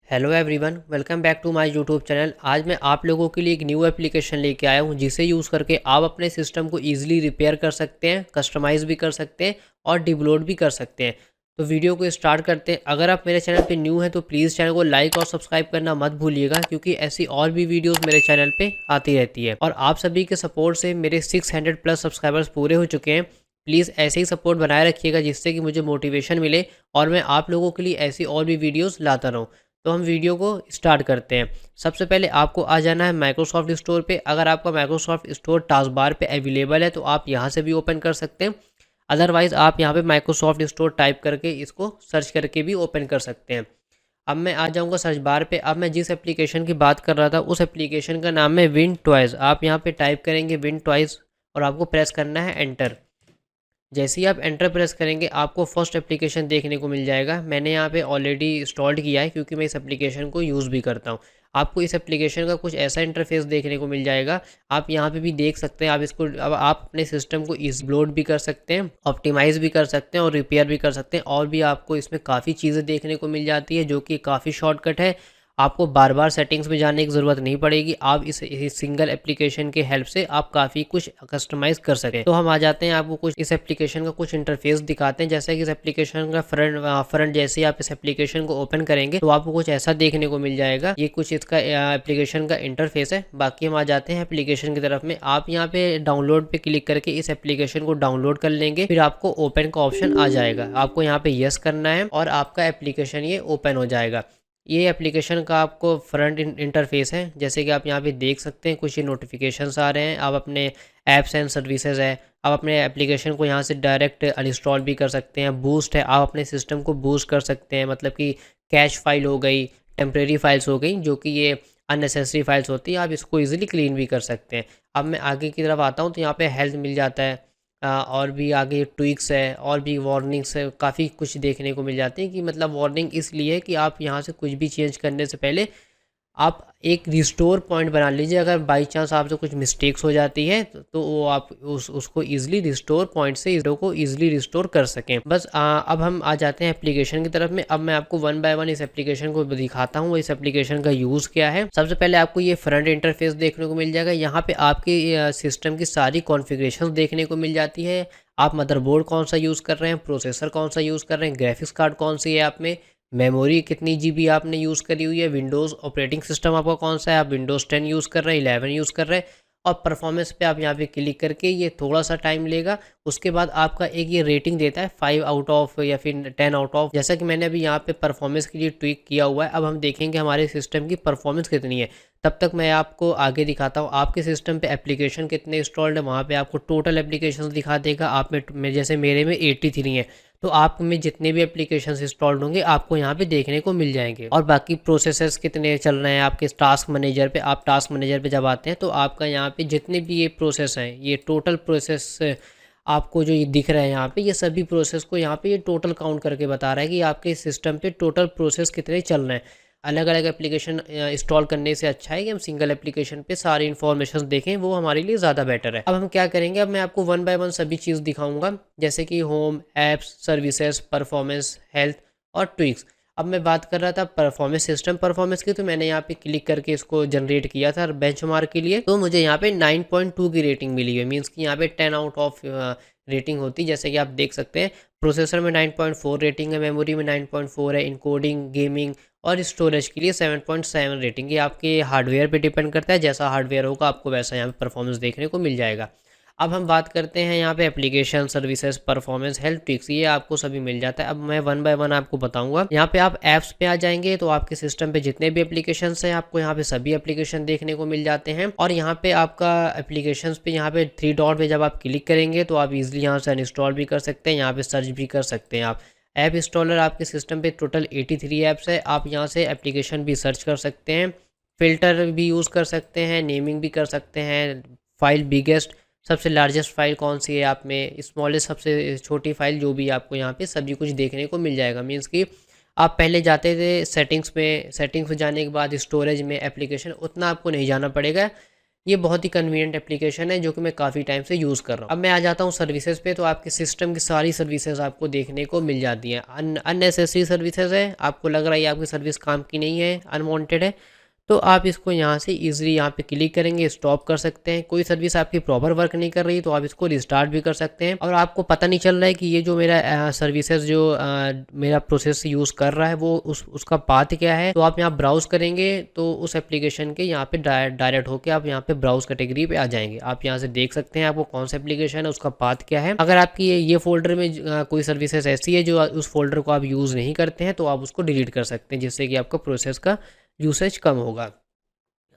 Hello everyone, welcome back to my YouTube channel. आज मैं आप लोगों के लिए एक न्यू एप्लीकेशन लेके आया हूं जिसे यूज़ करके आप अपने सिस्टम को इजीली रिपेयर कर सकते हैं, कस्टमाइज़ भी कर सकते हैं और डिबलोड भी कर सकते हैं। तो वीडियो को स्टार्ट करते हैं। अगर आप मेरे चैनल पे न्यू हैं तो प्लीज़ चैनल को लाइक और सब्सक्राइब करना मत भूलिएगा, क्योंकि ऐसी और भी वीडियोज़ मेरे चैनल पर आती रहती है। और आप सभी के सपोर्ट से मेरे 600 प्लस सब्सक्राइबर्स पूरे हो चुके हैं। प्लीज़ ऐसे ही सपोर्ट बनाए रखिएगा, जिससे कि मुझे मोटिवेशन मिले और मैं आप लोगों के लिए ऐसी और भी वीडियोज़ लाता रहूँ। तो हम वीडियो को स्टार्ट करते हैं। सबसे पहले आपको आ जाना है माइक्रोसॉफ्ट स्टोर पे। अगर आपका माइक्रोसॉफ्ट स्टोर टास्क बार पे अवेलेबल है तो आप यहाँ से भी ओपन कर सकते हैं। अदरवाइज़ आप यहाँ पे माइक्रोसॉफ्ट स्टोर टाइप करके इसको सर्च करके भी ओपन कर सकते हैं। अब मैं आ जाऊँगा सर्च बार पे। अब मैं जिस एप्लीकेशन की बात कर रहा था उस एप्लीकेशन का नाम है विन टॉयज़। आप यहाँ पे टाइप करेंगे विन टॉयज़ और आपको प्रेस करना है एंटर। जैसे ही आप एंटर प्रेस करेंगे आपको फर्स्ट एप्लीकेशन देखने को मिल जाएगा। मैंने यहाँ पे ऑलरेडी इंस्टॉल्ड किया है, क्योंकि मैं इस एप्लीकेशन को यूज़ भी करता हूँ। आपको इस एप्लीकेशन का कुछ ऐसा इंटरफेस देखने को मिल जाएगा। आप यहाँ पे भी देख सकते हैं। आप इसको अब आप अपने सिस्टम को इस लोड भी कर सकते हैं, ऑप्टिमाइज़ भी कर सकते हैं और रिपेयर भी कर सकते हैं। और भी आपको इसमें काफ़ी चीज़ें देखने को मिल जाती है, जो कि काफ़ी शॉर्टकट है। आपको बार बार सेटिंग्स में जाने की ज़रूरत नहीं पड़ेगी। आप इस सिंगल एप्लीकेशन के हेल्प से आप काफ़ी कुछ कस्टमाइज़ कर सकें। तो हम आ जाते हैं, आपको कुछ इस एप्लीकेशन का कुछ इंटरफेस दिखाते हैं। जैसे कि इस एप्लीकेशन का फ्रंट जैसे ही आप इस एप्लीकेशन को ओपन करेंगे तो आपको कुछ ऐसा देखने को मिल जाएगा। ये कुछ इसका एप्लीकेशन का इंटरफेस है। बाकी हम आ जाते हैं एप्लीकेशन की तरफ में। आप यहाँ पे डाउनलोड पे क्लिक करके इस एप्लीकेशन को डाउनलोड कर लेंगे। फिर आपको ओपन का ऑप्शन आ जाएगा। आपको यहाँ पे यस करना है और आपका एप्लीकेशन ये ओपन हो जाएगा। ये एप्लीकेशन का आपको फ्रंट इंटरफेस है। जैसे कि आप यहाँ पे देख सकते हैं, कुछ ये नोटिफिकेशंस आ रहे हैं। आप अपने ऐप्स एंड सर्विसेज है, आप अपने एप्लीकेशन को यहाँ से डायरेक्ट अनइंस्टॉल भी कर सकते हैं। बूस्ट है, आप अपने सिस्टम को बूस्ट कर सकते हैं। मतलब कि कैश फाइल हो गई, टेम्प्रेरी फाइल्स हो गई, जो कि ये अननेसेसरी फाइल्स होती हैं, आप इसको ईजिली क्लीन भी कर सकते हैं। अब मैं आगे की तरफ आता हूँ तो यहाँ पे हेल्थ मिल जाता है। और भी आगे ट्विक्स है और भी वार्निंग्स है। काफ़ी कुछ देखने को मिल जाती है। कि मतलब वार्निंग इसलिए है कि आप यहाँ से कुछ भी चेंज करने से पहले आप एक रिस्टोर पॉइंट बना लीजिए। अगर बाई चांस आपसे कुछ मिस्टेक्स हो जाती है तो वो आप उसको ईजिली रिस्टोर पॉइंट से वीडियो को ईजिली रिस्टोर कर सकें। बस अब हम आ जाते हैं एप्लीकेशन की तरफ में। अब मैं आपको वन बाय वन इस एप्लीकेशन को दिखाता हूँ, इस एप्लीकेशन का यूज़ क्या है। सबसे पहले आपको ये फ्रंट इंटरफेस देखने को मिल जाएगा। यहाँ पे आपके सिस्टम की सारी कॉन्फ़िगरेशन देखने को मिल जाती है। आप मदरबोर्ड कौन सा यूज़ कर रहे हैं, प्रोसेसर कौन सा यूज़ कर रहे हैं, ग्राफिक्स कार्ड कौन सी है आप में, मेमोरी कितनी जीबी आपने यूज़ करी हुई है, विंडोज़ ऑपरेटिंग सिस्टम आपका कौन सा है, आप विंडोज़ 10 यूज़ कर रहे हैं, 11 यूज़ कर रहे हैं। और परफॉर्मेंस पे आप यहाँ पे क्लिक करके, ये थोड़ा सा टाइम लेगा। उसके बाद आपका एक ये रेटिंग देता है 5 आउट ऑफ या फिर 10 आउट ऑफ। जैसा कि मैंने अभी यहाँ पे परफॉर्मेंस के लिए ट्विक किया हुआ है। अब हम देखेंगे हमारे सिस्टम की परफॉर्मेंस कितनी है। तब तक मैं आपको आगे दिखाता हूँ आपके सिस्टम पे एप्लीकेशन कितने इंस्टॉल्ड है। वहाँ पे आपको टोटल एप्लीकेशंस दिखा देगा। आप में जैसे मेरे में 83 है, तो आप में जितने भी एप्लीकेशंस इंस्टॉल्ड होंगे आपको यहाँ पे देखने को मिल जाएंगे। और बाकी प्रोसेसर्स कितने चल रहे हैं आपके टास्क मैनेजर पे। आप टास्क मैनेजर पे जब आते हैं तो आपका यहाँ पे जितने भी ये प्रोसेस हैं, ये टोटल प्रोसेस आपको जो ये दिख रहा है यहाँ पे, ये सभी प्रोसेस को यहाँ पे ये टोटल काउंट करके बता रहा है कि आपके सिस्टम पे टोटल प्रोसेस कितने चल रहे हैं। अलग अलग एप्लीकेशन इंस्टॉल करने से अच्छा है कि हम सिंगल एप्लीकेशन पे सारी इन्फॉर्मेशन देखें, वो हमारे लिए ज़्यादा बेटर है। अब हम क्या करेंगे, अब मैं आपको वन बाय वन सभी चीज़ दिखाऊंगा। जैसे कि home, apps, services, performance, health और ट्विक्स। अब मैं बात कर रहा था परफॉर्मेंस, सिस्टम परफॉर्मेंस की। तो मैंने यहाँ पे क्लिक करके इसको जनरेट किया था बेंचमार्क के लिए। तो मुझे यहाँ पे 9.2 की रेटिंग मिली है। मीन्स कि यहाँ पे 10 आउट ऑफ रेटिंग होती है। जैसे कि आप देख सकते हैं, प्रोसेसर में 9.4 रेटिंग है, मेमोरी में 9.4 है, इनकोडिंग, गेमिंग और स्टोरेज के लिए 7.7 रेटिंग। ये आपके हार्डवेयर पे डिपेंड करता है। जैसा हार्डवेयर होगा आपको वैसा यहाँ पे परफॉर्मेंस देखने को मिल जाएगा। अब हम बात करते हैं यहाँ पे application, services, performance, health, tricks. ये आपको सभी मिल जाता है। अब मैं वन बाय वन आपको बताऊंगा। यहाँ पे आप ऐप्स पे आ जाएंगे तो आपके सिस्टम पे जितने भी एप्लीकेशन हैं आपको यहाँ पे सभी एप्लीकेशन देखने को मिल जाते हैं। और यहाँ पे आपका एप्लीकेशन पे यहाँ पे 3 डॉट पे जब आप क्लिक करेंगे तो आप इजिली यहाँ से अनइंस्टॉल भी कर सकते हैं, यहाँ पे सर्च भी कर सकते हैं। आप ऐप इंस्टॉलर, आपके सिस्टम पे टोटल 83 ऐप्स है। आप यहाँ से एप्लीकेशन भी सर्च कर सकते हैं, फिल्टर भी यूज़ कर सकते हैं, नेमिंग भी कर सकते हैं। फाइल बिगेस्ट, सबसे लार्जेस्ट फाइल कौन सी है आप में, स्मॉलेस्ट सबसे छोटी फाइल, जो भी आपको यहाँ पे सभी कुछ देखने को मिल जाएगा। मीन्स कि आप पहले जाते थे सेटिंग्स में, सेटिंग्स में जाने के बाद स्टोरेज में एप्लीकेशन, उतना आपको नहीं जाना पड़ेगा। ये बहुत ही कन्वीनियंट एप्लीकेशन है जो कि मैं काफ़ी टाइम से यूज़ कर रहा हूँ। अब मैं आ जाता हूँ सर्विसेज पे, तो आपके सिस्टम की सारी सर्विसेज आपको देखने को मिल जाती हैं। अननेसेसरी सर्विसेज है, आपको लग रहा है आपकी सर्विस काम की नहीं है, अनवांटेड है, तो आप इसको यहाँ से ईजिली यहाँ पे क्लिक करेंगे, स्टॉप कर सकते हैं। कोई सर्विस आपकी प्रॉपर वर्क नहीं कर रही तो आप इसको रिस्टार्ट भी कर सकते हैं। और आपको पता नहीं चल रहा है कि ये जो मेरा सर्विसेज जो मेरा प्रोसेस यूज़ कर रहा है वो उसका पाथ क्या है, तो आप यहाँ ब्राउज करेंगे तो उस एप्लीकेशन के यहाँ पे डायरेक्ट होकर आप यहाँ पे ब्राउज कैटेगरी पे आ जाएंगे। आप यहाँ से देख सकते हैं आपको कौन सा एप्लीकेशन है, उसका पाथ क्या है। अगर आपकी ये फोल्डर में कोई सर्विसेज ऐसी है जो उस फोल्डर को आप यूज़ नहीं करते हैं तो आप उसको डिलीट कर सकते हैं, जिससे कि आपका प्रोसेस का यूसेज कम होगा।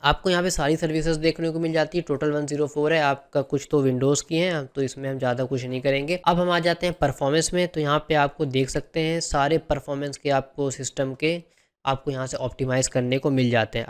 आपको यहाँ पे सारी सर्विसेज देखने को मिल जाती है। टोटल 104 है आपका, कुछ तो विंडोज़ की हैं, तो इसमें हम ज़्यादा कुछ नहीं करेंगे। अब हम आ जाते हैं परफॉर्मेंस में, तो यहाँ पे आपको देख सकते हैं सारे परफॉर्मेंस के आपको सिस्टम के आपको यहाँ से ऑप्टिमाइज़ करने को मिल जाते हैं।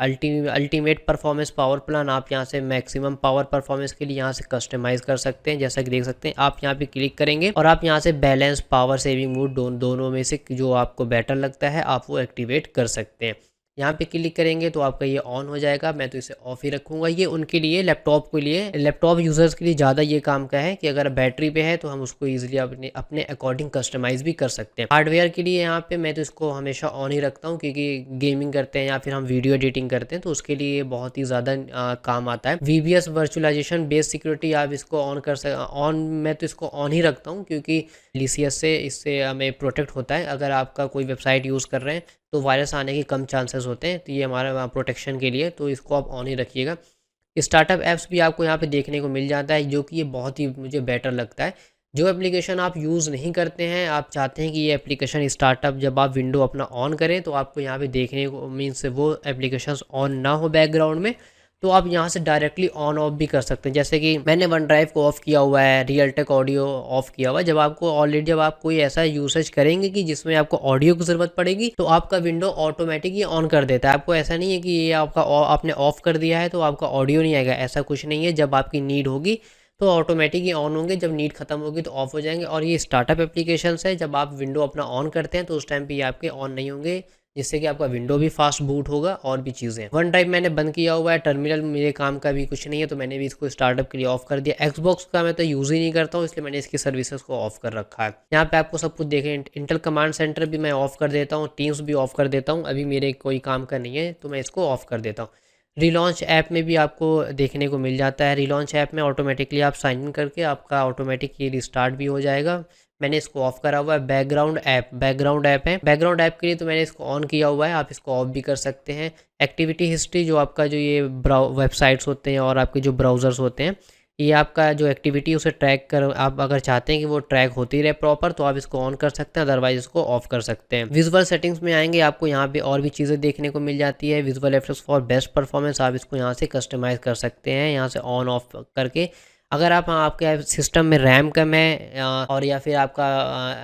अल्टीमेट परफॉर्मेंस पावर प्लान आप यहाँ से मैक्सिमम पावर परफॉर्मेंस के लिए यहाँ से कस्टमाइज़ कर सकते हैं। जैसा कि देख सकते हैं आप यहाँ पे क्लिक करेंगे और आप यहाँ से बैलेंस पावर सेविंग मोड दोनों में से जो आपको बेटर लगता है आप वो एक्टिवेट कर सकते हैं। यहाँ पे क्लिक करेंगे तो आपका ये ऑन हो जाएगा। मैं तो इसे ऑफ ही रखूँगा। ये उनके लिए लैपटॉप के लिए, लैपटॉप यूज़र्स के लिए ज़्यादा ये काम का है कि अगर बैटरी पे है तो हम उसको ईजिली अपने अकॉर्डिंग कस्टमाइज़ भी कर सकते हैं। हार्डवेयर के लिए यहाँ पे मैं तो इसको हमेशा ऑन ही रखता हूँ, क्योंकि गेमिंग करते हैं या फिर हम वीडियो एडिटिंग करते हैं तो उसके लिए ये बहुत ही ज़्यादा काम आता है। VBS वर्चुअलाइजेशन बेस सिक्योरिटी आप इसको ऑन कर ऑन मैं तो इसको ऑन ही रखता हूँ, क्योंकि लिसियस से इससे हमें प्रोटेक्ट होता है। अगर आपका कोई वेबसाइट यूज़ कर रहे हैं तो वायरस आने के कम चांसेस होते हैं, तो ये हमारा प्रोटेक्शन के लिए, तो इसको आप ऑन ही रखिएगा। स्टार्टअप ऐप्स भी आपको यहाँ पे देखने को मिल जाता है, जो कि ये बहुत ही मुझे बेटर लगता है। जो एप्लीकेशन आप यूज़ नहीं करते हैं, आप चाहते हैं कि ये एप्लीकेशन स्टार्टअप जब आप विंडो अपना ऑन करें तो आपको यहाँ पे देखने को मीन्स वो एप्लीकेशंस ऑन ना हो बैकग्राउंड में, तो आप यहाँ से डायरेक्टली ऑन ऑफ भी कर सकते हैं। जैसे कि मैंने वन ड्राइव को ऑफ़ किया हुआ है, रियलटेक ऑडियो ऑफ़ किया हुआ है। जब आप कोई ऐसा यूसेज करेंगे कि जिसमें आपको ऑडियो की ज़रूरत पड़ेगी तो आपका विंडो ऑटोमेटिक ये ऑन कर देता है। आपको ऐसा नहीं है कि ये आपने ऑफ़ कर दिया है तो आपका ऑडियो नहीं आएगा, ऐसा कुछ नहीं है। जब आपकी नीड होगी तो ऑटोमेटिक ये ऑन होंगे, जब नीड खत्म होगी तो ऑफ हो जाएंगे। और ये स्टार्टअप एप्लीकेशंस है, जब आप विंडो अपना ऑन करते हैं तो उस टाइम पे ये आपके ऑन नहीं होंगे, जिससे कि आपका विंडो भी फास्ट बूट होगा और भी चीज़ें। वन ड्राइव मैंने बंद किया हुआ है, टर्मिनल मेरे काम का भी कुछ नहीं है तो मैंने भी इसको स्टार्टअप के लिए ऑफ कर दिया। एक्सबॉक्स का मैं तो यूज़ ही नहीं करता हूँ, इसलिए मैंने इसकी सर्विसेज को ऑफ कर रखा है। यहाँ पे आपको सब कुछ देखें, इंटेल कमांड सेंटर भी मैं ऑफ कर देता हूँ, टीम्स भी ऑफ कर देता हूँ। अभी मेरे कोई काम का नहीं है तो मैं इसको ऑफ कर देता हूँ। रिलॉन्च ऐप में भी आपको देखने को मिल जाता है। रिलॉन्च ऐप में ऑटोमेटिकली आप साइन इन करके आपका ऑटोमेटिक ये रिस्टार्ट भी हो जाएगा। मैंने इसको ऑफ करा हुआ है। बैकग्राउंड ऐप है। बैकग्राउंड ऐप के लिए तो मैंने इसको ऑन किया हुआ है, आप इसको ऑफ भी कर सकते हैं। एक्टिविटी हिस्ट्री जो आपका जो ये वेबसाइट्स होते हैं और आपके जो ब्राउज़र्स होते हैं, ये आपका जो एक्टिविटी उसे ट्रैक कर, आप अगर चाहते हैं कि वो ट्रैक होती रहे प्रॉपर तो आप इसको ऑन कर सकते हैं, अदरवाइज इसको ऑफ कर सकते हैं। विजुअल सेटिंग्स में आएंगे, आपको यहाँ पे और भी चीज़ें देखने को मिल जाती है। Visual effects for best performance, आप इसको यहाँ से कस्टमाइज़ कर सकते हैं, यहाँ से ऑन ऑफ करके। अगर आपके सिस्टम में रैम कम है और या फिर आपका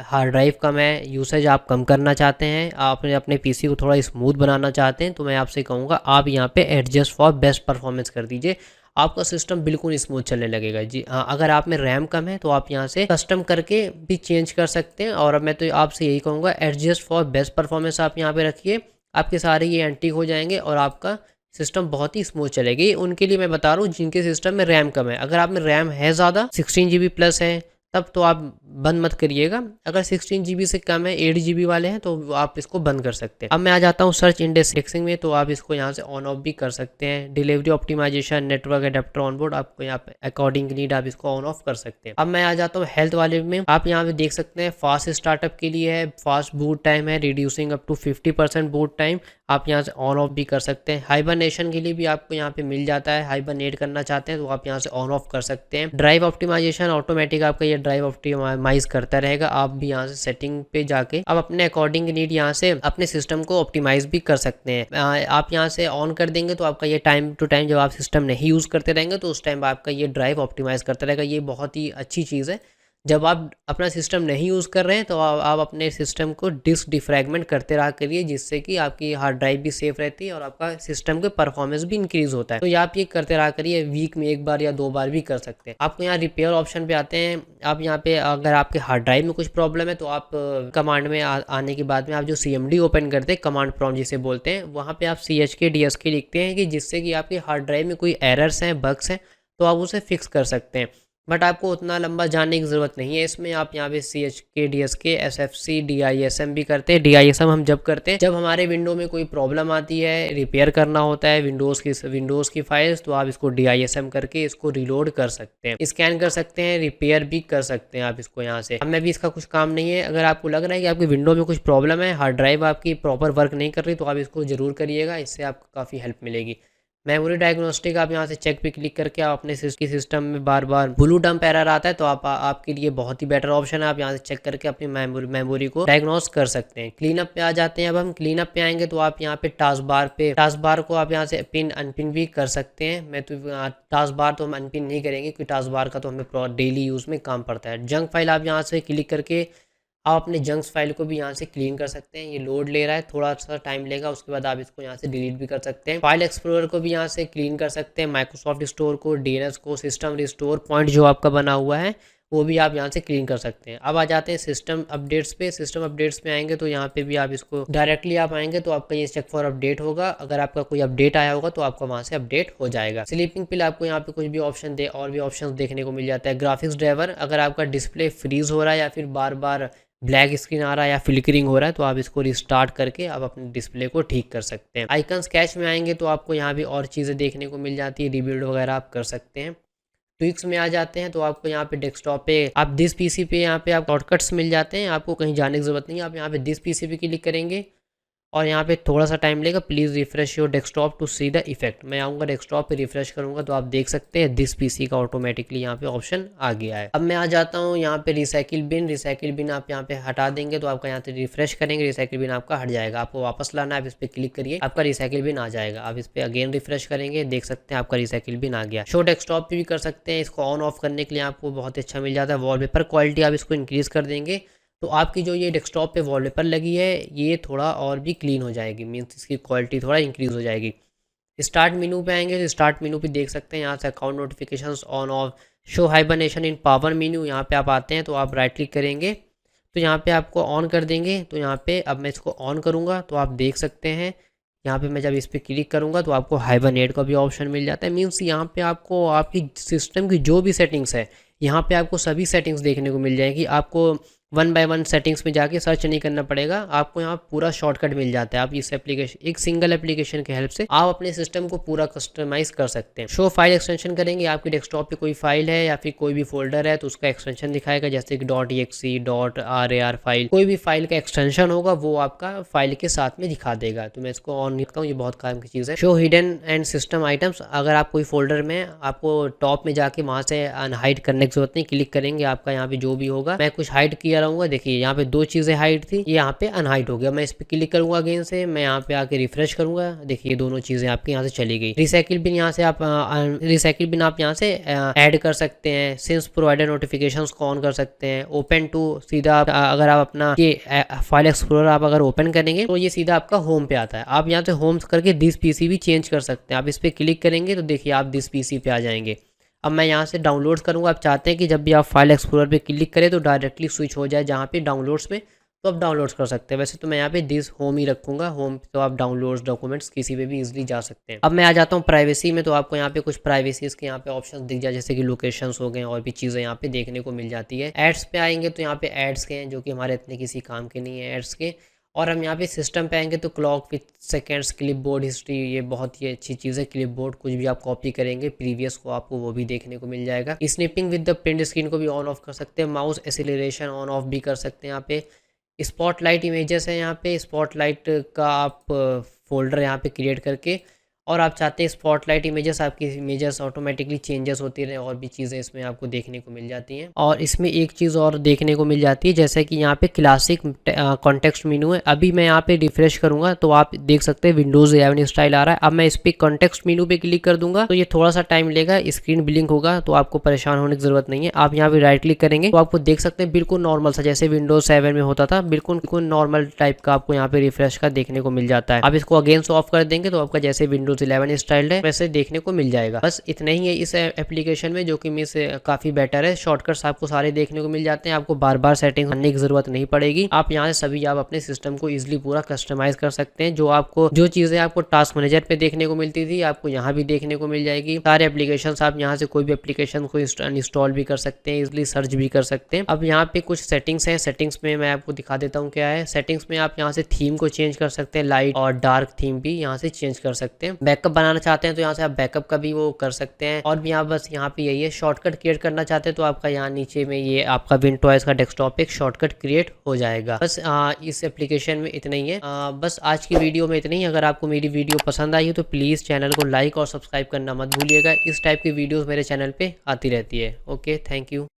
हार्ड ड्राइव कम है, यूसेज आप कम करना चाहते हैं, आप अपने पीसी को थोड़ा स्मूथ बनाना चाहते हैं, तो मैं आपसे कहूँगा आप यहाँ पे एडजस्ट फॉर बेस्ट परफॉर्मेंस कर दीजिए, आपका सिस्टम बिल्कुल स्मूथ चलने लगेगा जी। हाँ, अगर आप में रैम कम है तो आप यहाँ से कस्टम करके भी चेंज कर सकते हैं। और मैं तो आपसे यही कहूँगा एडजस्ट फॉर बेस्ट परफॉर्मेंस आप यहाँ पे रखिए, आपके सारे ये एंटी हो जाएंगे और आपका सिस्टम बहुत ही स्मूथ चलेगी। उनके लिए मैं बता रहा हूँ जिनके सिस्टम में रैम कम है। अगर आप में रैम है ज़्यादा 16 GB प्लस है तब तो आप बंद मत करिएगा। अगर 16 GB से कम है, 8 GB वाले हैं, तो आप इसको बंद कर सकते हैं। अब मैं आ जाता हूँ सर्च इंडेक्सिंग में, तो आप इसको यहाँ से ऑन ऑफ भी कर सकते हैं। Delivery optimisation, network adapter onboard, आपको यहाँ पे अकॉर्डिंग नीड आप इसको ऑन ऑफ कर सकते हैं। अब मैं आ जाता हूँ हेल्थ वाले में, आप यहाँ पे देख सकते हैं फास्ट स्टार्टअप के लिए है, फास्ट बूट टाइम है, reducing up to 50% boot time, आप यहाँ से ऑन ऑफ भी कर सकते हैं। हाइबरनेशन के लिए भी आपको यहाँ पे मिल जाता है, हाइबरनेट करना चाहते हैं तो आप यहाँ से ऑन ऑफ कर सकते हैं। ड्राइव ऑप्टिमाइजेशन ऑटोमेटिक आपका ये ड्राइव ऑप्टिमाइज करता रहेगा, आप भी यहाँ से सेटिंग पे जाके आप अपने अकॉर्डिंग नीड यहाँ से अपने सिस्टम को ऑप्टिमाइज भी कर सकते हैं। आप यहाँ से ऑन कर देंगे तो आपका ये टाइम टू टाइम जब आप सिस्टम नहीं यूज़ करते रहेंगे तो उस टाइम आपका ये ड्राइव ऑप्टिमाइज करता रहेगा। ये बहुत ही अच्छी चीज़ है जब आप अपना सिस्टम नहीं यूज़ कर रहे हैं तो आप अपने सिस्टम को डिस्क डिफ्रैगमेंट करते रहा करिए, जिससे कि आपकी हार्ड ड्राइव भी सेफ रहती है और आपका सिस्टम का परफॉर्मेंस भी इंक्रीज़ होता है। तो आप ये करते रहा करिए, वीक में 1 बार या 2 बार भी कर सकते हैं। आपको यहाँ रिपेयर ऑप्शन पे आते हैं। आप यहाँ पे अगर आपके हार्ड ड्राइव में कुछ प्रॉब्लम है तो आप कमांड में आने के बाद में आप जो CMD ओपन करते हैं, कमांड प्रॉम्प्ट जिसे बोलते हैं, वहाँ पे आप CHK DSK लिखते हैं कि जिससे कि आपके हार्ड ड्राइव में कोई एरर्स हैं, बग्स हैं, तो आप उसे फिक्स कर सकते हैं। बट आपको उतना लंबा जानने की ज़रूरत नहीं है इसमें। आप यहाँ पे CHK DSK SFC DISM भी करते हैं। DISM हम जब करते हैं जब हमारे विंडो में कोई प्रॉब्लम आती है, रिपेयर करना होता है विंडोज़ की फाइल्स, तो आप इसको DISM करके इसको रिलोड कर सकते हैं, स्कैन कर सकते हैं, रिपेयर भी कर सकते हैं आप इसको यहाँ से। अब में भी इसका कुछ काम नहीं है। अगर आपको लग रहा है कि आपकी विंडो में कुछ प्रॉब्लम है, हार्ड ड्राइव आपकी प्रॉपर वर्क नहीं कर रही, तो आप इसको ज़रूर करिएगा, इससे आपको काफ़ी हेल्प मिलेगी। मेमोरी डायग्नोस्टिक, आप यहाँ से चेक पे क्लिक करके आप अपने सिस्टम में बार बार ब्लू डंप एरर आता है तो आपके लिए बहुत ही बेटर ऑप्शन है। आप यहाँ से चेक करके अपनी मेमोरी को डायग्नोस कर सकते हैं। क्लीन अप पे आ जाते हैं। अब हम क्लीन अप पे आएंगे तो आप यहाँ पे टास्क बार को आप यहाँ से पिन अनपिन भी कर सकते हैं। मैं तो टास्क बार तो हम अनपिन नहीं करेंगे क्योंकि टास्क बार का तो हमें डेली यूज़ में काम पड़ता है। जंक फाइल, आप यहाँ से क्लिक करके आप अपने जंक्स फाइल को भी यहाँ से क्लीन कर सकते हैं। ये लोड ले रहा है, थोड़ा सा टाइम लेगा, उसके बाद आप इसको यहाँ से डिलीट भी कर सकते हैं। फाइल एक्सप्लोरर को भी यहाँ से क्लीन कर सकते हैं। माइक्रोसॉफ्ट स्टोर को, DNS को, सिस्टम रिस्टोर पॉइंट जो आपका बना हुआ है वो भी आप यहाँ से क्लीन कर सकते हैं। अब आ जाते हैं सिस्टम अपडेट्स पे। सिस्टम अपडेट्स पे आएंगे तो यहाँ पे भी आप इसको डायरेक्टली आप आएंगे तो आपका ये चेक फॉर अपडेट होगा। अगर आपका कोई अपडेट आया होगा तो आपका वहाँ से अपडेट हो जाएगा। स्लीपिंग पिल, आपको यहाँ पे कुछ भी ऑप्शन और भी ऑप्शन देखने को मिल जाता है। ग्राफिक्स ड्राइवर, अगर आपका डिस्प्ले फ्रीज हो रहा है या फिर बार बार ब्लैक स्क्रीन आ रहा है या फ्लिकरिंग हो रहा है तो आप इसको रिस्टार्ट करके आप अपने डिस्प्ले को ठीक कर सकते हैं। आइकन स्केच में आएंगे तो आपको यहाँ भी और चीज़ें देखने को मिल जाती है, रिबिल्ड वगैरह आप कर सकते हैं। ट्विक्स में आ जाते हैं तो आपको यहाँ पे डेस्कटॉप पे आप दिस पीसी पे यहाँ पे आप शॉर्टकट्स मिल जाते हैं, आपको कहीं जाने की ज़रूरत नहीं है। आप यहाँ पे दिस पीसी पे क्लिक करेंगे और यहाँ पे थोड़ा सा टाइम लेगा। Please refresh your desktop to see the effect. मैं आऊँगा डेस्कटॉप पे रिफ्रेश करूँगा तो आप देख सकते हैं दिस पीसी का ऑटोमेटिकली यहाँ पे ऑप्शन आ गया है। अब मैं आ जाता हूँ यहाँ पे रिसाइकिल बिन आप यहाँ पे हटा देंगे तो आपका यहाँ से रिफ्रेश करेंगे, रिसाइकिल बिन आपका हट जाएगा। आपको वापस लाना है, आप इस पर क्लिक करिए, आपका रिसाइकिल बिन आ जाएगा। आप इस पर अगेन रिफ्रेश करेंगे, देख सकते हैं आपका रिसाइकिल बिन आ गया। शो डेस्कटॉप पे भी कर सकते हैं। इसको ऑन ऑफ करने के लिए आपको बहुत अच्छा मिल जाता है। वॉलपेपर क्वालिटी आप इसको इंक्रीज़ कर देंगे तो आपकी जो ये डेस्कटॉप पे वॉलपेपर लगी है ये थोड़ा और भी क्लीन हो जाएगी, मीन्स इसकी क्वालिटी थोड़ा इंक्रीज़ हो जाएगी। स्टार्ट मेनू पे आएंगे तो स्टार्ट मेनू पे देख सकते हैं यहाँ से account notifications on off, show hibernation in power menu, यहाँ पे आप आते हैं तो आप राइट क्लिक करेंगे तो यहाँ पे आपको ऑन कर देंगे। तो यहाँ पे अब मैं इसको ऑन करूँगा तो आप देख सकते हैं यहाँ पे मैं जब इस पर क्लिक करूँगा तो आपको हाइबरनेट का भी ऑप्शन मिल जाता है। मीन्स यहाँ पे आपको आपकी सिस्टम की जो भी सेटिंग्स है यहाँ पे आपको सभी सेटिंग्स देखने को मिल जाएगी। आपको 1 बाय 1 सेटिंग्स में जाके सर्च नहीं करना पड़ेगा, आपको यहाँ पूरा शॉर्टकट मिल जाता है। आप इस एप्लीकेशन, एक सिंगल एप्लीकेशन की हेल्प से आप अपने सिस्टम को पूरा कस्टमाइज कर सकते हैं। शो फाइल एक्सटेंशन करेंगे, आपके डेस्कटॉप पे कोई फाइल है या फिर कोई भी फोल्डर है तो उसका एक्सटेंशन दिखाएगा, जैसे कि .exe .rar फाइल, कोई भी फाइल का एक्सटेंशन होगा वो आपका फाइल के साथ में दिखा देगा। तो मैं इसको ऑन करता हूँ, ये बहुत काम की चीज़ है। Show hidden and system items, अगर आप कोई फोल्डर में आपको टॉप में जाके वहाँ से अनहाइड करने की जरूरत नहीं, क्लिक करेंगे आपका यहाँ पे जो भी होगा, मैं कुछ हाइड किया रहूँगा। देखिए यहाँ पे 2 चीज़ें हाइड थी, ये यहाँ पे अनहाइड हो गया। मैं इस पर क्लिक करूँगा अगेन से, मैं यहाँ पे आके रिफ्रेश करूँगा, देखिए दोनों चीज़ें आपकी यहाँ से चली गई। रिसाइकिल बिन यहाँ से आप यहाँ से ऐड कर सकते हैं। सिंस प्रोवाइडर नोटिफिकेशंस को ऑन कर सकते हैं। ओपन टू, सीधा अगर आप अपना ये फाइल एक्सप्लोरर आप अगर ओपन करेंगे तो ये सीधा आपका होम पे आता है। आप यहाँ से होम करके दिस पीसी भी चेंज कर सकते हैं। आप इस पर क्लिक करेंगे तो देखिए आप दिस पीसी पे आ जाएंगे। अब मैं यहाँ से डाउनलोड्स करूँगा। आप चाहते हैं कि जब भी आप फाइल एक्सप्लोरर पे क्लिक करें तो डायरेक्टली स्विच हो जाए जहाँ पे डाउनलोड्स में, तो आप डाउनलोड्स कर सकते हैं। वैसे तो मैं यहाँ पे दिस होम ही रखूँगा, होम तो आप डाउनलोड्स डॉक्यूमेंट्स किसी पे भी इजीली जा सकते हैं। अब मैं आ जाता हूँ प्राइवेसी में, तो आपको यहाँ पे कुछ प्राइवेसीज के यहाँ पे ऑप्शन दिख जाए, जैसे कि लोकेशंस हो गए और भी चीज़ें यहाँ पे देखने को मिल जाती है। एड्स पे आएंगे तो यहाँ पे एड्स के हैं जो कि हमारे इतने किसी काम के नहीं है एड्स के। और हम यहाँ पे सिस्टम पे आएंगे तो clock with seconds, clip board history, ये बहुत ही अच्छी चीज़ है। क्लिप बोर्ड कुछ भी आप कॉपी करेंगे प्रीवियस को आपको वो भी देखने को मिल जाएगा। Snipping with the print screen को भी ऑन ऑफ कर सकते हैं। माउस एसिलेरेशन ऑन ऑफ भी कर सकते हैं। यहाँ पे स्पॉटलाइट इमेजेस है, यहाँ पे स्पॉटलाइट का आप फोल्डर यहाँ पे क्रिएट करके और आप चाहते हैं स्पॉटलाइट इमेजेस, आपकी इमेजेस ऑटोमेटिकली चेंजेस होती रहे और भी चीज़ें इसमें आपको देखने को मिल जाती हैं। और इसमें एक चीज़ और देखने को मिल जाती है, जैसे कि यहाँ पे क्लासिक कॉन्टेक्स्ट मेनू है। अभी मैं यहाँ पे रिफ्रेश करूँगा तो आप देख सकते हैं विंडोज़ 11 स्टाइल आ रहा है। अब मैं इस पर कॉन्टेक्स्ट मेनू पे क्लिक कर दूंगा तो ये थोड़ा सा टाइम लेगा, स्क्रीन ब्लिंक होगा, तो आपको परेशान होने की जरूरत नहीं है। आप यहाँ पे राइट क्लिक करेंगे तो आपको देख सकते हैं बिल्कुल नॉर्मल सा, जैसे विंडोज 7 में होता था, बिल्कुल नॉर्मल टाइप का आपको यहाँ पे रिफ्रेश का देखने को मिल जाता है। आप इसको अगेन से ऑफ कर देंगे तो आपका जैसे विंडोज 11 स्टाइल है वैसे देखने को मिल जाएगा। बस इतना ही है इस एप्लीकेशन में, जो कि मीन्स काफी बेटर है। शॉर्टकट्स आपको सारे देखने को मिल जाते हैं, आपको बार बार सेटिंग करने की जरूरत नहीं पड़ेगी। आप यहाँ से सभी आप अपने सिस्टम को इजिली पूरा कस्टमाइज कर सकते हैं। जो चीजें आपको टास्क मैनेजर पे देखने को मिलती थी आपको यहाँ भी देखने को मिल जाएगी। सारे एप्लीकेशन आप यहाँ से कोई भी एप्लीकेशन को इंस्टॉल भी कर सकते हैं, इजिली सर्च भी कर सकते हैं। अब यहाँ पे कुछ सेटिंग्स हैं, सेटिंग्स में मैं आपको दिखा देता हूँ क्या है। सेटिंग्स में आप यहाँ से थीम को चेंज कर सकते हैं, लाइट और डार्क थीम भी यहाँ से चेंज कर सकते हैं। बैकअप बनाना चाहते हैं तो यहाँ से आप बैकअप का भी वो कर सकते हैं। और भी यहाँ बस यहाँ पे यही है, शॉर्टकट क्रिएट करना चाहते हैं तो आपका यहाँ नीचे में ये आपका विंडोज का डेस्कटॉप एक शॉर्टकट क्रिएट हो जाएगा। बस इस एप्लीकेशन में इतना ही है। बस आज की वीडियो में इतना ही। अगर आपको मेरी वीडियो पसंद आई हो तो प्लीज़ चैनल को लाइक और सब्सक्राइब करना मत भूलिएगा। इस टाइप की वीडियोस मेरे चैनल पे आती रहती है। Okay, thank you.